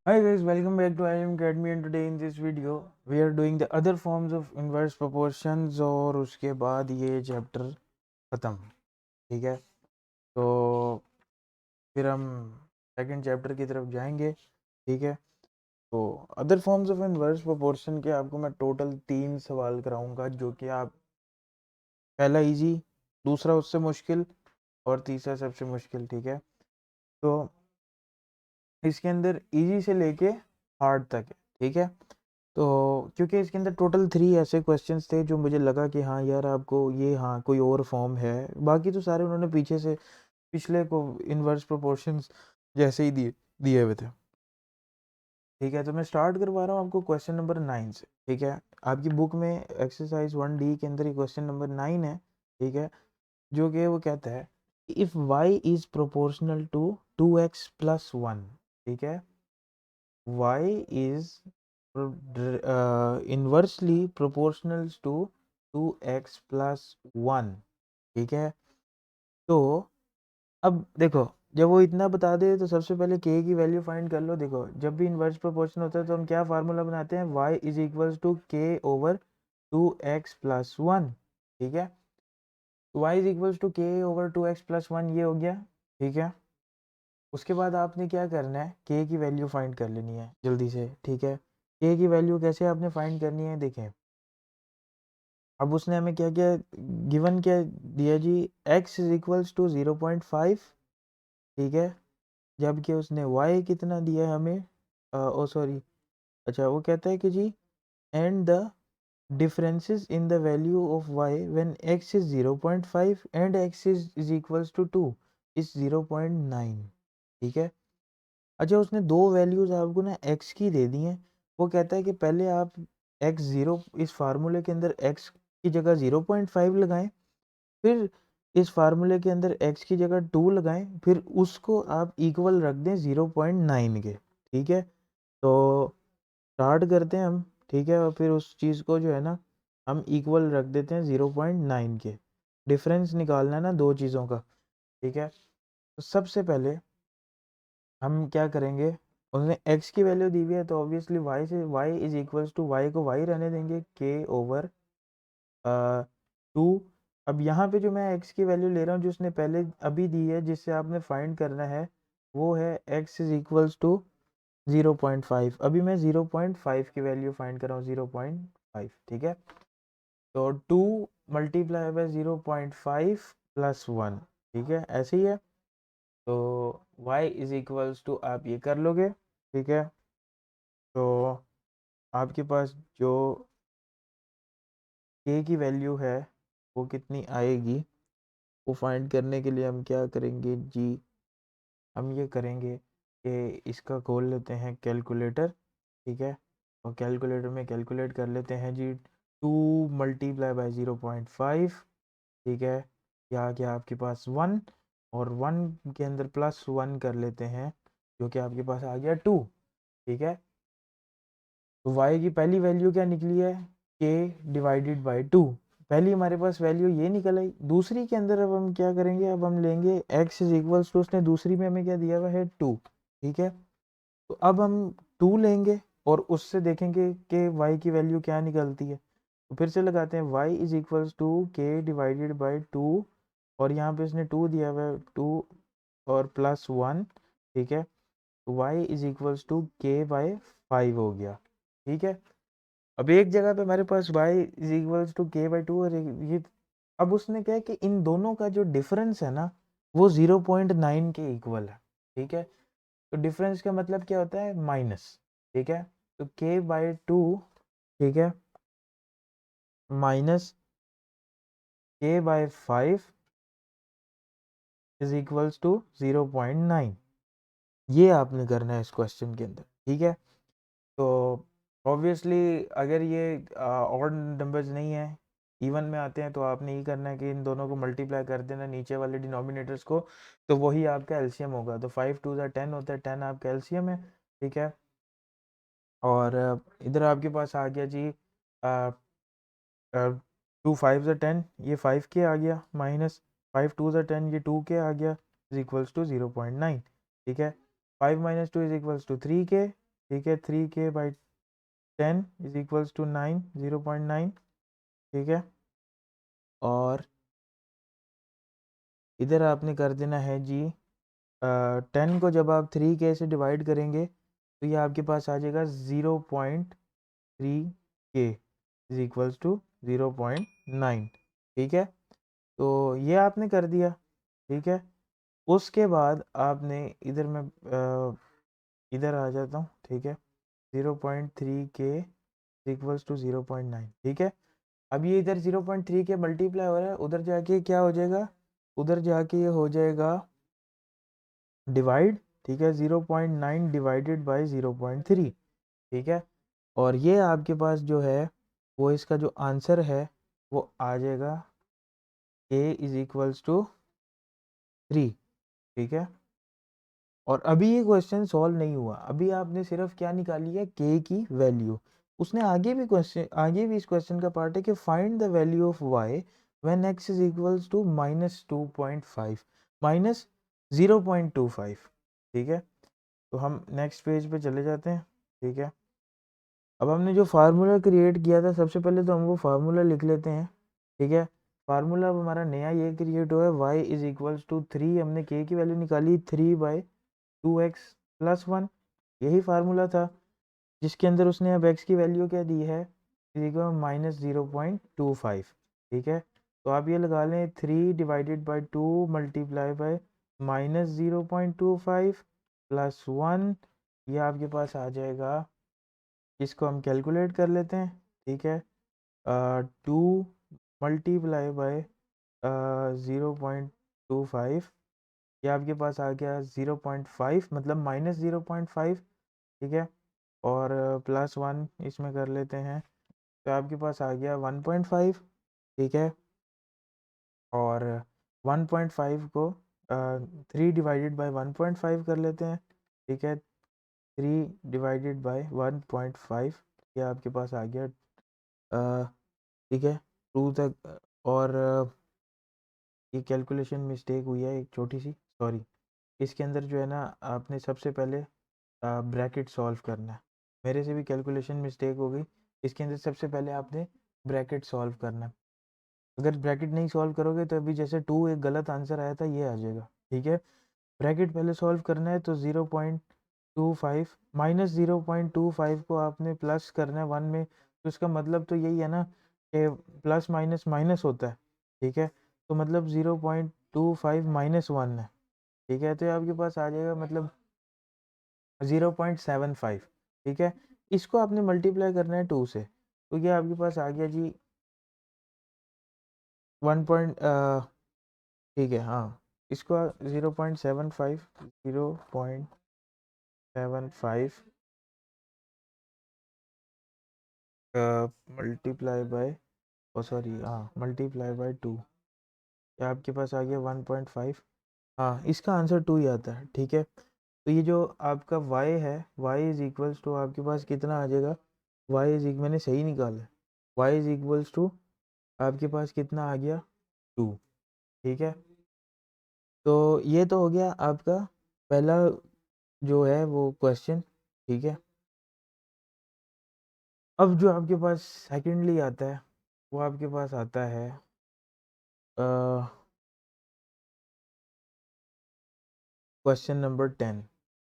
Hi guys, welcome back to IM Academy and today in this video we are doing the other forms of inverse proportions और उसके बाद ये chapter ख़त्म। ठीक है, तो फिर हम सेकंड चैप्टर की तरफ जाएंगे। ठीक है, तो other forms of inverse proportion के आपको मैं टोटल 3 सवाल कराऊंगा, जो कि आप पहला इजी, दूसरा उससे मुश्किल और तीसरा सबसे मुश्किल। ठीक है, तो इसके अंदर इजी से लेके हार्ड तक है। ठीक है, तो क्योंकि इसके अंदर टोटल 3 ऐसे क्वेश्चंस थे जो मुझे लगा कि हाँ यार आपको ये, हाँ कोई और फॉर्म है, बाकी तो सारे उन्होंने पीछे से पिछले को इनवर्स प्रोपोर्शंस जैसे ही दिए दिए हुए थे। ठीक है, तो मैं स्टार्ट करवा रहा हूँ आपको क्वेश्चन नंबर 9 से। ठीक है, आपकी बुक में एक्सरसाइज 1D के अंदर ही क्वेश्चन नंबर 9 है। ठीक है, जो कि वो कहता है if y is proportional to 2x plus 1। ठीक है, y is inversely proportional to 2x plus 1। ठीक है, तो अब देखो, जब वो इतना बता दे तो सबसे पहले k की वैल्यू फाइंड कर लो। देखो, जब भी इन्वर्स प्रोपोर्शन होता है तो हम क्या फार्मूला बनाते हैं, y is equals to k over 2x plus 1। ठीक है, y is equals to k over 2x plus 1, ये हो गया। ठीक है, उसके बाद आपने क्या करना है, k की वैल्यू फाइंड कर लेनी है जल्दी से। ठीक है, k की वैल्यू कैसे आपने फाइंड करनी है, देखें। अब उसने हमें क्या क्या गिवन क्या दिया जी, x इज इक्वल्स टू 0.5। ठीक है, जबकि उसने y कितना दिया है हमें, ओ सॉरी, अच्छा वो कहता है कि जी and the differences in the value of y when x is 0.5 and x is equals to 2 is 0.9। ठीक है, अच्छा उसने दो वैल्यूज़ आपको ना x की दे दी हैं। वो कहता है कि पहले आप x ज़ीरो, इस फार्मूले के अंदर x की जगह 0.5 लगाएं, फिर इस फार्मूले के अंदर x की जगह 2 लगाएं, फिर उसको आप इक्वल रख दें 0.9 के। ठीक है, तो स्टार्ट करते हैं हम। ठीक है, और फिर उस चीज़ को जो है ना हम इक्वल रख देते हैं 0.9 के। डिफरेंस निकालना है ना दो चीज़ों का। ठीक है, तो सबसे पहले हम क्या करेंगे, उसने x की वैल्यू दी हुई है तो ऑब्वियसली y से y is equals to y को y रहने देंगे k ओवर 2। अब यहाँ पे जो मैं x की वैल्यू ले रहा हूँ जो उसने पहले अभी दी है, जिससे आपने फाइंड करना है, वो है x इज इक्वल्स टू 0.5। अभी मैं 0.5 की वैल्यू फाइंड कर रहा हूँ, 0.5। ठीक है, तो 2 मल्टीप्लाई बाय 0.5 प्लस 1। ठीक है, ऐसे ही है, तो y इज इक्वल्स टू आप ये कर लोगे। ठीक है, तो आपके पास जो k की वैल्यू है वो कितनी आएगी, वो फाइंड करने के लिए हम क्या करेंगे जी, हम ये करेंगे कि इसका खोल लेते हैं कैलकुलेटर। ठीक है, और कैलकुलेटर में कैलकुलेट कर लेते हैं जी, 2 मल्टीप्लाई बाय 0.5। ठीक है, या आ गया आपके पास 1, और 1 के अंदर प्लस 1 कर लेते हैं, जो कि आपके पास आ गया 2। ठीक है, तो y की पहली वैल्यू क्या निकली है, k डिवाइडेड बाई 2। पहली हमारे पास वैल्यू ये निकल आई। दूसरी के अंदर अब हम क्या करेंगे, अब हम लेंगे x इज इक्वल्स टू, उसने दूसरी में हमें क्या दिया हुआ है 2। ठीक है, तो अब हम 2 लेंगे और उससे देखेंगे कि y की वैल्यू क्या निकलती है। तो फिर से लगाते हैं y is equals to k divided by 2, और यहाँ पे इसने 2 दिया हुआ है, 2 और प्लस 1। ठीक है, तो y is equals to k by 5 हो गया। ठीक है, अब एक जगह पे हमारे पास y is equals to k by 2 और ये, अब उसने क्या है कि इन दोनों का जो डिफरेंस है ना वो 0.9 के इक्वल है। ठीक है, तो डिफरेंस का मतलब क्या होता है, माइनस। ठीक है, तो k बाई 2, ठीक है, minus k by 5 is equals to 0.9। ये आपने करना है इस क्वेश्चन के अंदर। ठीक है, तो ऑब्वियसली अगर ये ऑड नंबर्स नहीं है, इवन में आते हैं, तो आपने ये करना है कि इन दोनों को मल्टीप्लाई कर देना नीचे वाले डिनोमिनेटर्स को, तो वही आपका एलसीएम होगा। तो 5 2 10 होता है, 10 आपका एलसीएम है। ठीक है, और इधर आपके पास आ गया जी 2 5 10, ये 5 के आ गया, माइनस 5 2 10, ये 2 के आ गया, इज इक्वल्स टू 0.9। ठीक है, 5 माइनस 2 इज इक्वल्स टू 3 के, ठीक है, 3k/10 इज इक्वल्स टू 9, 0.9, ठीक है। और इधर आपने कर देना है जी 10 को जब आप 3k से डिवाइड करेंगे तो ये आपके पास आ जाएगा 0.3k इज इक्वल्स टू 0.9, ठीक है। तो ये आपने कर दिया, ठीक है। उसके बाद आपने इधर मैं इधर आ जाता हूँ, ठीक है। 0.3k इक्वल्स टू 0.9, ठीक है। अब ये इधर 0.3k मल्टीप्लाई हो रहा है, उधर जाके क्या हो जाएगा, उधर जाके ये हो जाएगा डिवाइड, ठीक है। 0.9 डिवाइडेड बाई 0.3, ठीक है। और ये आपके पास जो है वो इसका जो आंसर है वो आ जाएगा a इज इक्वल्स टू 3, ठीक है। और अभी ये क्वेश्चन सॉल्व नहीं हुआ, अभी आपने सिर्फ क्या निकाली है, k की वैल्यू। उसने आगे भी क्वेश्चन, आगे भी इस क्वेश्चन का पार्ट है कि find the value of y when x is equals to -2.5 -0.25, ठीक है। तो हम नेक्स्ट पेज पे चले जाते हैं, ठीक है। अब हमने जो फार्मूला क्रिएट किया था, सबसे पहले तो हम वो फार्मूला लिख लेते हैं, ठीक है। फार्मूला अब हमारा नया ये क्रिएट हुआ है, y इज इक्वल्स टू 3, हमने k की वैल्यू निकाली 3/2x + 1, यही फार्मूला था जिसके अंदर उसने अब x की वैल्यू क्या दी है, -0.25, ठीक है। तो आप ये लगा लें 3/2 मल्टीप्लाई बाय -0.25 + 1, ये आपके पास आ जाएगा, इसको हम कैलकुलेट कर लेते हैं, ठीक है। 2 मल्टीप्लाई बाय 0.25, ये आपके पास आ गया 0.5, मतलब -0.5, ठीक है। और +1 इसमें कर लेते हैं तो आपके पास आ गया 1.5, ठीक है। और 1.5 को 3 डिवाइडेड बाय 1.5 कर लेते हैं, ठीक है। 3 डिवाइडेड बाय 1.5, ये आपके पास आ गया, ठीक है, 2 तक। और ये कैलकुलेशन मिस्टेक हुई है एक छोटी सी, सॉरी। इसके अंदर जो है ना, आपने सबसे पहले ब्रैकेट सॉल्व करना है, मेरे से भी कैलकुलेशन मिस्टेक हो गई। इसके अंदर सबसे पहले आपने ब्रैकेट सॉल्व करना है, अगर ब्रैकेट नहीं सॉल्व करोगे तो अभी जैसे 2 एक गलत आंसर आया था ये आ जाएगा, ठीक है। ब्रैकेट पहले सॉल्व करना है, तो 0.25 -0.25 को आपने प्लस करना है 1 में, तो इसका मतलब तो यही है ना कि प्लस माइनस माइनस होता है, ठीक है। तो मतलब 0.25 -1 है, ठीक है। तो ये आपके पास आ जाएगा मतलब 0.75, ठीक है। इसको आपने मल्टीप्लाई करना है 2 से, तो ये आपके पास आ गया जी 1 पॉइंट, ठीक है, हाँ। इसको 0.75 मल्टीप्लाई बाय, ओ सॉरी, हाँ, मल्टीप्लाई बाय 2, ये आपके पास आ गया 1.5। हाँ, इसका आंसर 2 ही आता है, ठीक है। तो ये जो आपका y है, y इज इक्वल्स टू आपके पास कितना आ जाएगा, मैंने सही निकाला है, y इज इक्वल्स टू आपके पास कितना आ गया, 2, ठीक है। तो ये तो हो गया आपका पहला जो है वो क्वेश्चन, ठीक है। अब जो आपके पास सेकेंडली आता है वो आपके पास आता है क्वेश्चन नंबर 10,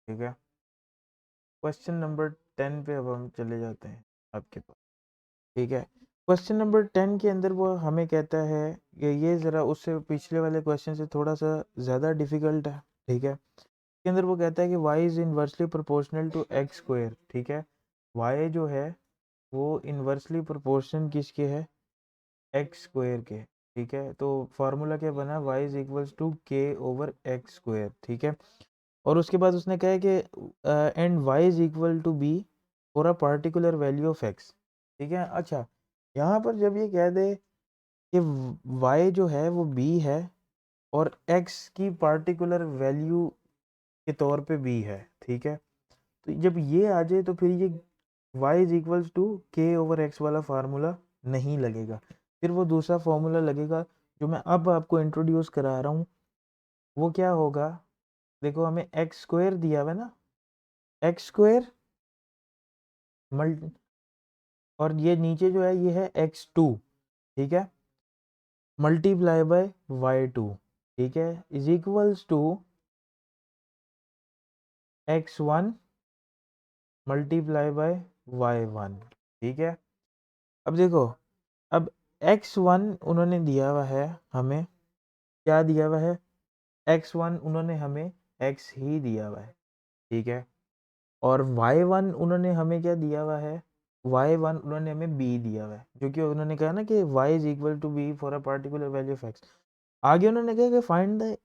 ठीक है। क्वेश्चन नंबर 10 पे अब हम चले जाते हैं आपके पास, ठीक है। क्वेश्चन नंबर 10 के अंदर वो हमें कहता है कि ये ज़रा उससे पिछले वाले क्वेश्चन से थोड़ा सा ज़्यादा डिफ़िकल्ट है, ठीक है। इसके अंदर वो कहता है कि y is inversely proportional to x square, ठीक है। y जो है वो इन्वर्सली प्रोपोर्शन किसके है, एक्स स्क्वायर के, ठीक है। तो फार्मूला क्या बना, y is equals to k/x square, ठीक है। और उसके बाद उसने कहा है कि and y is equal to b for a particular value of x, ठीक है। अच्छा, यहाँ पर जब ये कह दे कि y जो है वो b है और x की पर्टिकुलर वैल्यू के तौर पे b है, ठीक है। तो जब ये आ जाए तो फिर ये y is equals to k/x वाला फार्मूला नहीं लगेगा, फिर वो दूसरा फार्मूला लगेगा जो मैं अब आपको इंट्रोड्यूस करा रहा हूँ। वो क्या होगा, देखो हमें एक्स स्क्वायर दिया हुआ है ना, एक्स स्क्वायर मल्टी, और ये नीचे जो है ये है x2, ठीक है, मल्टीप्लाई बाय y2, ठीक है, is equals to x1 multiply by y1, ठीक है। अब देखो, अब x1 उन्होंने दिया हुआ है हमें, क्या दिया हुआ है, x1 उन्होंने हमें x ही दिया हुआ है, ठीक है, और y1 उन्होंने हमें क्या दिया हुआ है, y1 उन्होंने हमें b दिया हुआ है, जो कि उन्होंने कहा ना कि y is equal to b for a particular value of x। आगे उन्होंने कहा कि find the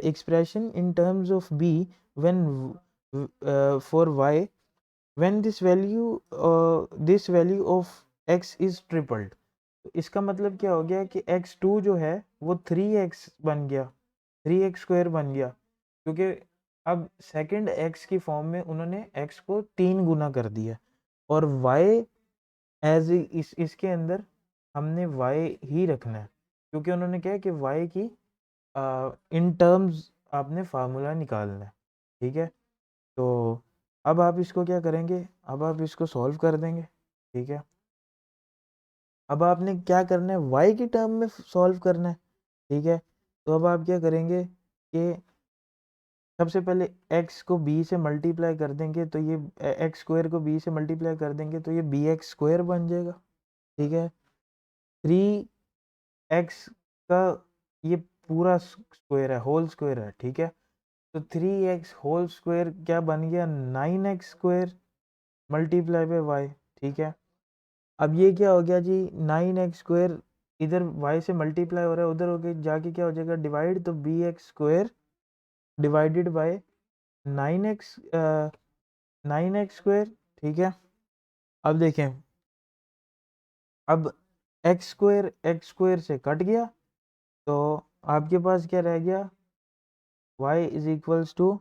expression in terms of b when for y when this value of x is tripled. तो इसका मतलब क्या हो गया कि x2 जो है वो 3x बन गया, 3x² बन गया, क्योंकि अब सेकंड x की फॉर्म में उन्होंने x को 3 गुना कर दिया, और y एज इसके अंदर हमने y ही रखना है, क्योंकि उन्होंने क्या है कि y की इन टर्म्स आपने फार्मूला निकालना है, ठीक है। तो अब आप इसको क्या करेंगे, अब आप इसको सॉल्व कर देंगे, ठीक है। अब आपने क्या करना है, y की टर्म में सॉल्व करना है, ठीक है। तो अब आप क्या करेंगे कि सबसे पहले x को b से मल्टीप्लाई कर देंगे, तो ये x² को b से मल्टीप्लाई कर देंगे तो ये bx² बन जाएगा, ठीक है। 3x का ये पूरा स्क्वायर है, होल स्क्वायर है, ठीक है। तो 3x होल स्क्वायर क्या बन गया, 9x² मल्टीप्लाई बाय y, ठीक है। अब ये क्या हो गया जी, 9x² इधर y से मल्टीप्लाई हो रहा है, उधर होके जाके क्या हो जाएगा डिवाइड, तो bx² डिवाइडेड बाय 9x², ठीक है। अब देखें, अब x² से कट गया, तो आपके पास क्या रह गया, y is equals to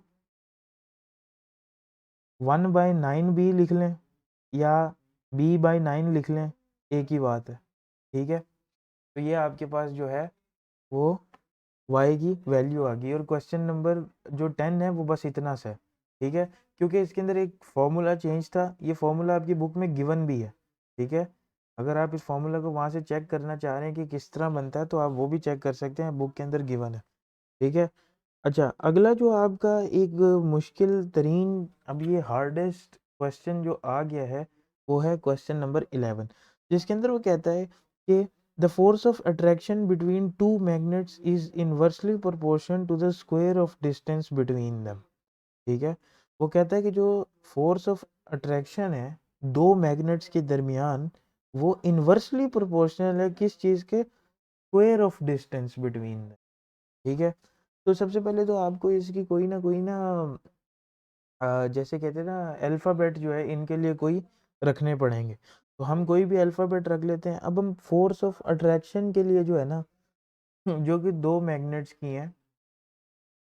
1/9b लिख लें या b/9 लिख लें, एक ही बात है, ठीक है। तो ये आपके पास जो है वो y की वैल्यू आ गई, और क्वेश्चन नंबर जो 10 है वो बस इतना सा है, ठीक है, क्योंकि इसके अंदर एक फॉर्मूला चेंज था, ये फॉर्मूला आपकी बुक में गिवन भी है, ठीक है। अगर आप इस फॉर्मूला को वहाँ से चेक करना चाह रहे हैं कि किस तरह बनता है, तो आप वो भी चेक कर सकते हैं, बुक के अंदर गिवन है, ठीक है। अच्छा, अगला जो आपका एक मुश्किल तरीन, अब ये हार्डेस्ट क्वेश्चन जो आ गया है वो है क्वेश्चन नंबर 11, जिसके अंदर वो कहता है कि the force of attraction between two magnets is inversely proportion to the square of distance between them, ठीक है। वो कहता है कि जो फोर्स ऑफ अट्रैक्शन है दो मैग्नेट्स के दरमियान, वो इनवर्सली प्रोपोर्शनल है किस चीज़ के, स्क्वायर ऑफ डिस्टेंस बिटवीन, ठीक है। तो सबसे पहले तो आपको इसकी कोई ना जैसे कहते हैं ना अल्फ़ाबेट जो है इनके लिए कोई रखने पड़ेंगे, तो हम कोई भी अल्फ़ाबेट रख लेते हैं। अब हम फोर्स ऑफ अट्रैक्शन के लिए जो है ना जो कि दो मैग्नेट्स की हैं,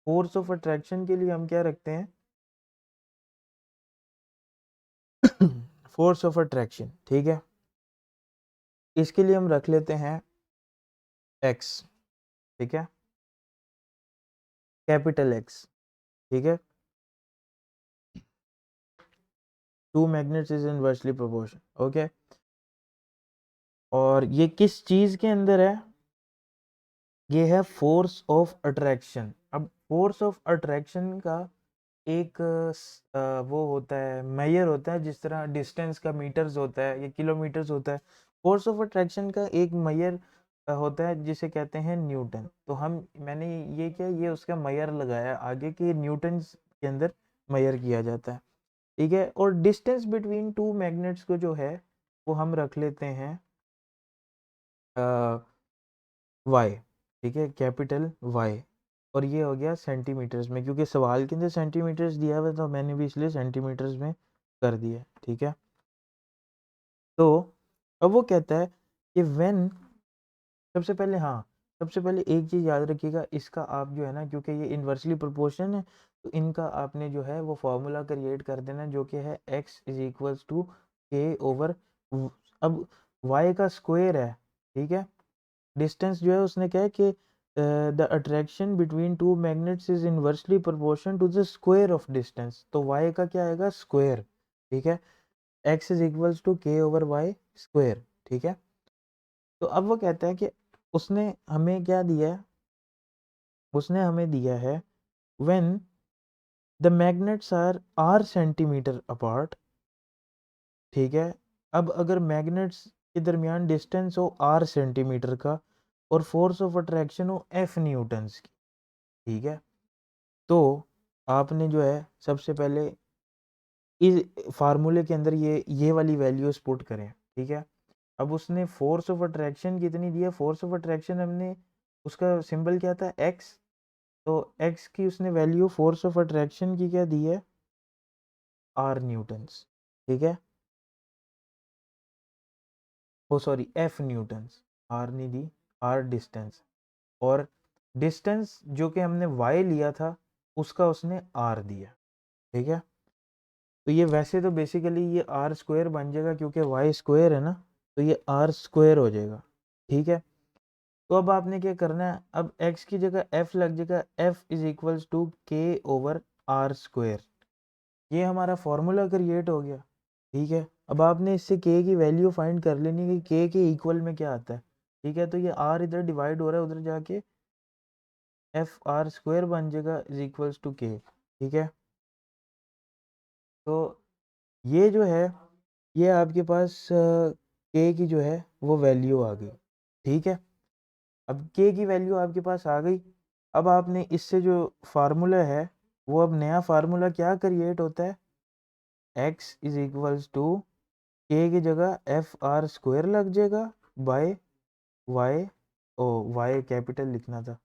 फोर्स ऑफ अट्रैक्शन के लिए हम क्या रखते हैं फोर्स ऑफ अट्रैक्शन, ठीक है, इसके लिए हम रख लेते हैं x, ठीक है, कैपिटल X, ठीक है। To magnets is inversely proportion, okay. और ये किस चीज़ के अंदर है, ये है फोर्स ऑफ अट्रैक्शन। अब फोर्स ऑफ अट्रैक्शन का एक वो होता है, मेजर होता है, जिस तरह डिस्टेंस का मीटर्स होता है या किलोमीटर्स होता है, फोर्स ऑफ अट्रैक्शन का एक मेजर होता है जिसे कहते हैं न्यूटन। तो मैंने ये क्या, ये उसका मेजर लगाया आगे कि न्यूटन के अंदर मेजर किया जाता है, ठीक है। और डिस्टेंस बिटवीन टू मैग्नेट्स को जो है वो हम रख लेते हैं वाई, ठीक है, कैपिटल वाई। और ये हो गया सेंटीमीटर्स में, क्योंकि सवाल के अंदर सेंटीमीटर्स दिया हुआ है तो मैंने भी इसलिए सेंटीमीटर्स में कर दिया, ठीक है। तो अब वो कहता है कि व्हेन, सबसे पहले हाँ, सबसे पहले एक चीज़ याद रखिएगा, इसका आप जो है ना, क्योंकि ये इन्वर्सली प्रोपोर्शन है, तो इनका आपने जो है वो फार्मूला क्रिएट कर देना, जो कि है x इज इक्वल्स टू के ओवर, अब y का स्क्वायर है, ठीक है। डिस्टेंस जो है उसने क्या है कि the attraction between two magnets is inversely proportion to the square of distance, तो y का क्या आएगा, स्क्वायर, ठीक है। x is equals to k over y square, ठीक है। तो अब वो कहता है कि उसने हमें क्या दिया है, उसने हमें दिया है when the magnets R centimetre apart, ठीक है। अब अगर मैग्नेट्स के दरमियान डिस्टेंस हो r सेंटीमीटर का और फोर्स ऑफ अट्रैक्शन हो f न्यूटन्स की, ठीक है। तो आपने जो है सबसे पहले इस फार्मूले के अंदर ये वाली वैल्यूज पुट करें, ठीक है। अब उसने फोर्स ऑफ अट्रैक्शन कितनी दी है, फोर्स ऑफ अट्रैक्शन हमने उसका सिंबल क्या था, x। तो x की उसने वैल्यू फोर्स ऑफ अट्रैक्शन की क्या दी है, r न्यूटन्स, ठीक है। ओ सॉरी f न्यूटन्स, r नहीं दी, r डिस्टेंस, और डिस्टेंस जो कि हमने y लिया था उसका उसने r दिया, ठीक है। तो ये वैसे तो बेसिकली ये r स्क्वायर बन जाएगा क्योंकि y स्क्वायर है ना, तो ये r स्क्वायर हो जाएगा, ठीक है। तो अब आपने क्या करना है, अब x की जगह f लग जाएगा, f is equals to k over r square. ये हमारा फॉर्मूला क्रिएट हो गया, ठीक है। अब आपने इससे k की वैल्यू फाइंड कर लेनी कि k के इक्वल में क्या आता है, ठीक है। तो ये r इधर डिवाइड हो रहा है, उधर जाके f r स्क्वायर बन जाएगा इज इक्वल्स टू k, ठीक है। तो ये जो है, ये आपके पास k की जो है वो वैल्यू आ गई, ठीक है। अब k की वैल्यू आपके पास आ गई। अब आपने इससे जो फार्मूला है वो अब नया फार्मूला क्या क्रिएट होता है, x is equals to k की जगह एफ आर स्क्वायर लग जाएगा by y, oh y capital लिखना था,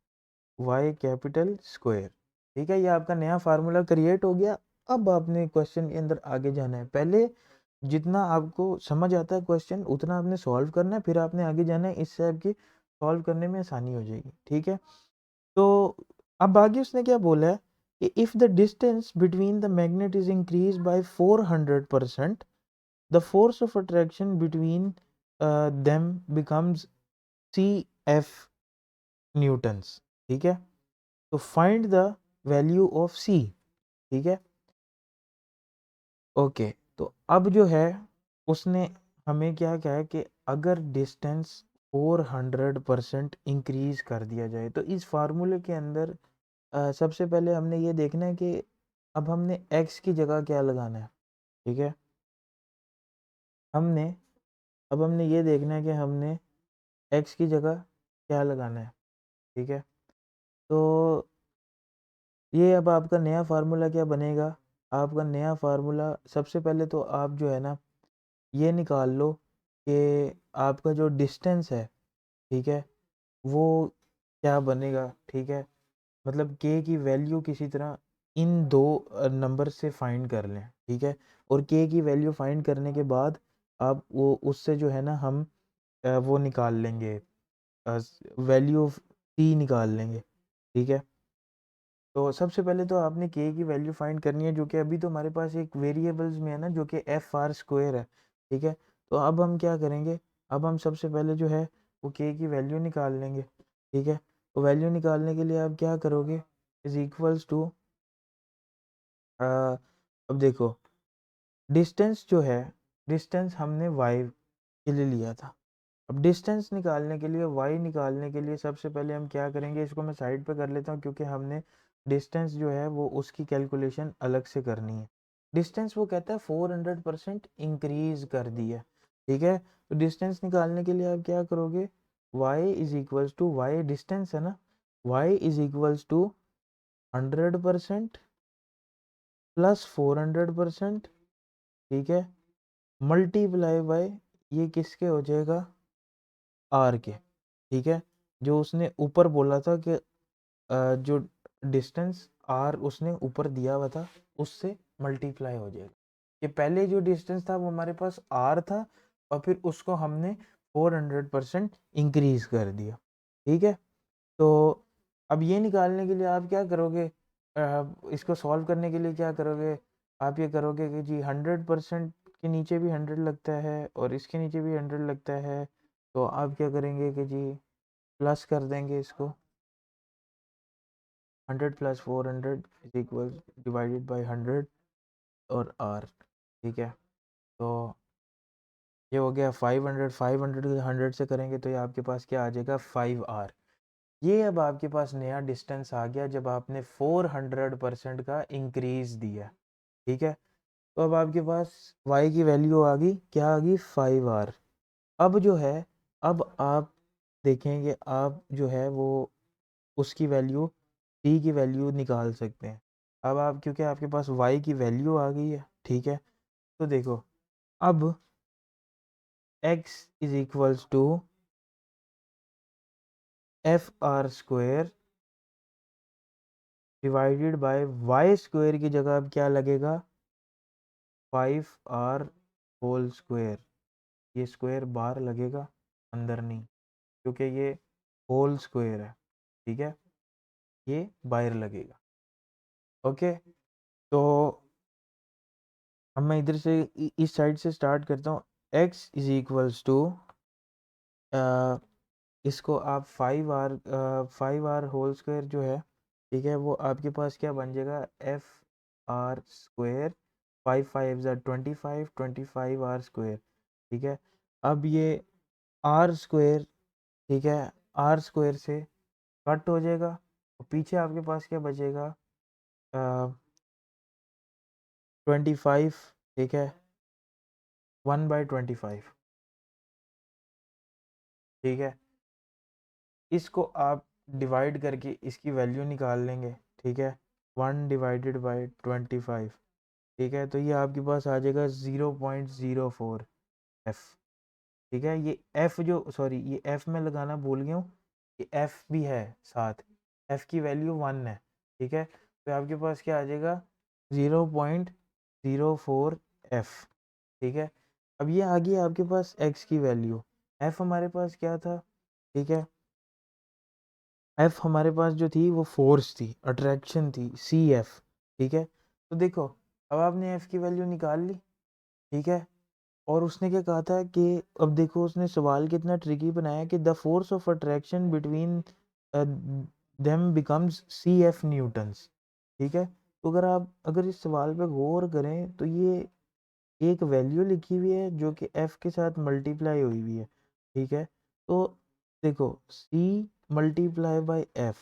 y कैपिटल स्क्वायर, ठीक है। ये आपका नया फार्मूला क्रिएट हो गया। अब आपने क्वेश्चन के अंदर आगे जाना है, पहले जितना आपको समझ आता है क्वेश्चन उतना आपने सॉल्व करना है, फिर आपने आगे जाना है, इससे आपकी सॉल्व करने में आसानी हो जाएगी, ठीक है। तो अब आगे उसने क्या बोला है कि if the distance between the magnet is increase by 400%, the force of attraction between them becomes c f newtons, ठीक है। तो find the value of c, ठीक है। ओके, तो अब जो है उसने हमें क्या कहा है कि अगर डिस्टेंस 400% इंक्रीज कर दिया जाए, तो इस फार्मूले के अंदर सबसे पहले हमने ये देखना है कि अब हमने x की जगह क्या लगाना है, ठीक है। हमने अब हमने ये देखना है कि हमने x की जगह क्या लगाना है, ठीक है। तो ये अब आपका नया फार्मूला क्या बनेगा, आपका नया फार्मूला सबसे पहले तो आप जो है ना ये निकाल लो कि आपका जो डिस्टेंस है, ठीक है, वो क्या बनेगा, ठीक है। मतलब k की वैल्यू किसी तरह इन दो नंबर से फाइंड कर लें, ठीक है। और k की वैल्यू फाइंड करने के बाद आप वो उससे जो है ना हम वो निकाल लेंगे, वैल्यू ऑफ t निकाल लेंगे, ठीक है। तो सबसे पहले तो आपने k की वैल्यू फाइंड करनी है, जो कि अभी तो हमारे पास एक वेरिएबल्स में है ना, जो कि एफ आर स्क्वायर है, ठीक है। तो अब हम क्या करेंगे, अब हम सबसे पहले जो है वो k की वैल्यू निकाल लेंगे, ठीक है। तो वैल्यू निकालने के लिए आप क्या करोगे, इज इक्वल्स टू अब देखो डिस्टेंस जो है, डिस्टेंस हमने y के लिए लिया था। अब डिस्टेंस निकालने के लिए, y निकालने के लिए सबसे पहले हम क्या करेंगे, इसको मैं साइड पे कर लेता हूँ क्योंकि हमने डिस्टेंस जो है वो उसकी कैलकुलेशन अलग से करनी है। डिस्टेंस वो कहता है 400% इंक्रीज कर दिया, ठीक है। तो डिस्टेंस निकालने के लिए आप क्या करोगे, y is equals to, y distance है ना, y is equals to 100% plus 400%, ठीक है, मल्टीप्लाई बाय ये किसके हो जाएगा, आर के, ठीक है। जो उसने ऊपर बोला था कि जो डिस्टेंस आर उसने ऊपर दिया हुआ था उससे मल्टीप्लाई हो जाएगा। ये पहले जो डिस्टेंस था वो हमारे पास आर था और फिर उसको हमने 400% इंक्रीज कर दिया, ठीक है। तो अब ये निकालने के लिए आप क्या करोगे, इसको सॉल्व करने के लिए क्या करोगे, आप ये करोगे कि जी 100% के नीचे भी 100 लगता है और इसके नीचे भी 100 लगता है, तो आप क्या करेंगे कि जी प्लस कर देंगे इसको, 100 plus 400 is equal divided by 100 और आर, ठीक है। तो ये हो गया 500, 500 100 से करेंगे तो ये आपके पास क्या आ जाएगा 5r। ये अब आपके पास नया डिस्टेंस आ गया जब आपने 400% का इंक्रीज दिया, ठीक है। तो अब आपके पास y की वैल्यू आ गई, क्या आ गई 5r। अब जो है, अब आप देखेंगे आप जो है वो उसकी वैल्यू t की वैल्यू निकाल सकते हैं। अब आप क्योंकि आपके पास y की वैल्यू आ गई है, ठीक है, तो देखो अब x is equals to f r square divided by y square की जगह अब क्या लगेगा 5r होल स्क्वायर। ये स्क्वायर बाहर लगेगा, अंदर नहीं, क्योंकि ये होल स्क्वायर है, ठीक है, ये बाहर लगेगा। ओके, तो अब मैं इधर से इस साइड से स्टार्ट करता हूँ। x इज इक्वल्स टू इसको आप 5r होल स्क्वायर जो है, ठीक है, वो आपके पास क्या बन जाएगा F r square, 5 5 25 r square, ठीक है। अब ये आर स्क्वायर, ठीक है, आर स्क्वायर से कट हो जाएगा और पीछे आपके पास क्या बचेगा 25, ठीक है, 1/25, ठीक है। इसको आप डिवाइड करके इसकी वैल्यू निकाल लेंगे, ठीक है, 1/25, ठीक है, तो ये आपके पास आ जाएगा 0.04 एफ, ठीक है। ये एफ जो सॉरी ये एफ में लगाना भूल गया हूँ, ये एफ भी है साथ, एफ की वैल्यू 1 है, ठीक है, तो आपके पास क्या आ जाएगा 0.04 एफ, ठीक है। अब ये आ गई आपके पास एक्स की वैल्यू, एफ हमारे पास क्या था, ठीक है, एफ हमारे पास जो थी वो फोर्स थी, अट्रैक्शन थी, सी एफ, ठीक है। तो देखो अब आपने एफ की वैल्यू निकाल ली, ठीक है, और उसने क्या कहा था कि अब देखो उसने सवाल कितना ट्रिकी बनाया कि the force of attraction between them becomes c f newtons, ठीक है। तो अगर इस सवाल पे गौर करें तो ये एक वैल्यू लिखी हुई है जो कि एफ के साथ मल्टीप्लाई हुई हुई है, ठीक है। तो देखो सी मल्टीप्लाई बाय एफ,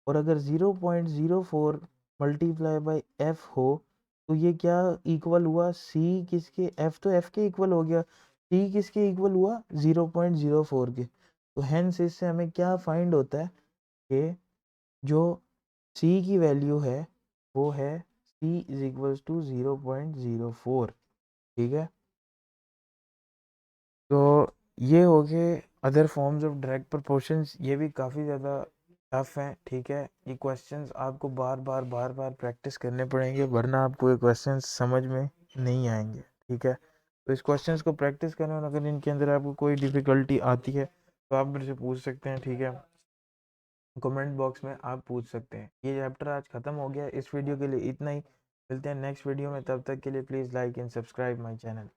और अगर 0.04 मल्टीप्लाई बाय एफ हो तो ये क्या इक्वल हुआ सी किसके, एफ तो एफ के इक्वल हो गया, सी किसके इक्वल हुआ 0.04 के। तो हेंस इससे हमें क्या फाइंड होता है कि जो सी की वैल्यू है वो है सी इज इक्वल्स टू 0.04, ठीक है। तो ये हो गए other forms of direct proportions, ये भी काफ़ी ज़्यादा टफ हैं, ठीक है। ये क्वेश्चंस आपको बार बार प्रैक्टिस करने पड़ेंगे वरना आपको ये क्वेश्चंस समझ में नहीं आएंगे, ठीक है। तो इस क्वेश्चंस को प्रैक्टिस करें और अगर इनके अंदर आपको कोई डिफ़िकल्टी आती है तो आप मेरे से पूछ सकते हैं, ठीक है, कमेंट बॉक्स में आप पूछ सकते हैं। ये चैप्टर आज ख़त्म हो गया, इस वीडियो के लिए इतना ही, मिलते हैं नेक्स्ट वीडियो में, तब तक के लिए please like and subscribe my channel.